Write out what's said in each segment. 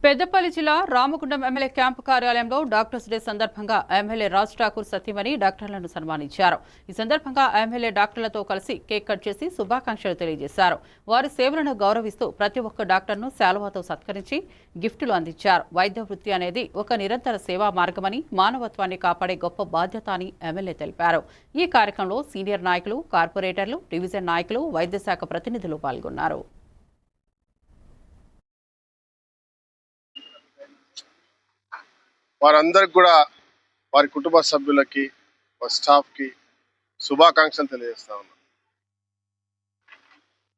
పెద్దపల్లి జిల్లా Ramagundam MLA camp కార్యాలయంలో doctors day సందర్భంగా ఎమ్మెల్యే రాజ్ ఠాకూర్ సతీమణి డాక్టర్లను సన్మానించారు. ఈ సందర్భంగా ఎమ్మెల్యే డాక్టర్లతో కలిసి కేక్ కట్ చేసి శుభాకాంక్షలు తెలియజేశారు. వారి సేవలను గౌరవిస్తూ ప్రతి ఒక్క డాక్టర్ను శాలువాతో సత్కరించి గిఫ్టులు అందించారు. వైద్య వృత్తి అనేది ఒక నిరంతర సేవా మార్గమని, మానవత్వాన్ని కాపాడే గొప్ప బాధ్యత అని ఎమ్మెల్యే తెలిపారు. ఈ కార్యక్రమంలో సీనియర్ నాయకులు, కార్పొరేటర్లు, డివిజన్ నాయకులు, వైద్య శాఖ ప్రతినిధులు పాల్గొన్నారు. వారందరికి కూడా వారి కుటుంబ సభ్యులకి స్టాఫ్కి శుభాకాంక్షలు తెలియజేస్తా ఉన్నాం.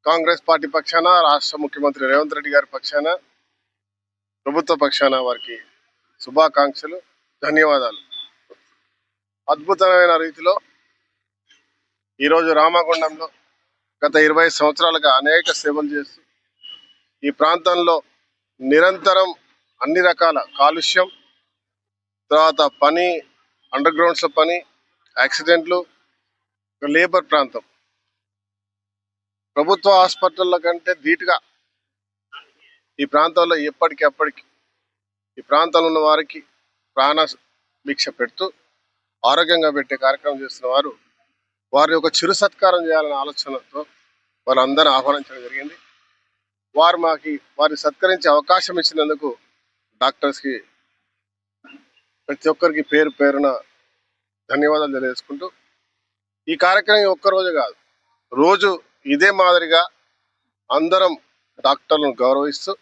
కాంగ్రెస్ పార్టీ పక్షాన, రాష్ట్ర ముఖ్యమంత్రి రేవంత్ రెడ్డి గారి పక్షాన, ప్రభుత్వ పక్షాన వారికి శుభాకాంక్షలు, ధన్యవాదాలు. అద్భుతమైన రీతిలో ఈరోజు రామగుండంలో గత 20 సంవత్సరాలుగా అనేక సేవలు చేస్తూ ఈ ప్రాంతంలో నిరంతరం అన్ని రకాల కాలుష్యం, తర్వాత పని, అండర్ గ్రౌండ్స్లో పని, యాక్సిడెంట్లు, లేబర్ ప్రాంతం, ప్రభుత్వ హాస్పిటల్ల కంటే ధీటుగా ఈ ప్రాంతంలో ఎప్పటికప్పటికి ఈ ప్రాంతంలో ఉన్న వారికి ప్రాణ భిక్ష పెడుతూ ఆరోగ్యంగా పెట్టే కార్యక్రమం చేస్తున్న వారు వారి యొక్క చిరు సత్కారం చేయాలనే ఆలోచనతో వాళ్ళందరూ ఆహ్వానించడం జరిగింది. వారిని సత్కరించే అవకాశం ఇచ్చినందుకు డాక్టర్స్కి ప్రతి ఒక్కరికి పేరు పేరున ధన్యవాదాలు తెలియజేసుకుంటూ, ఈ కార్యక్రమం ఒక్కరోజు కాదు, రోజు ఇదే మాదిరిగా అందరం డాక్టర్లను గౌరవిస్తూ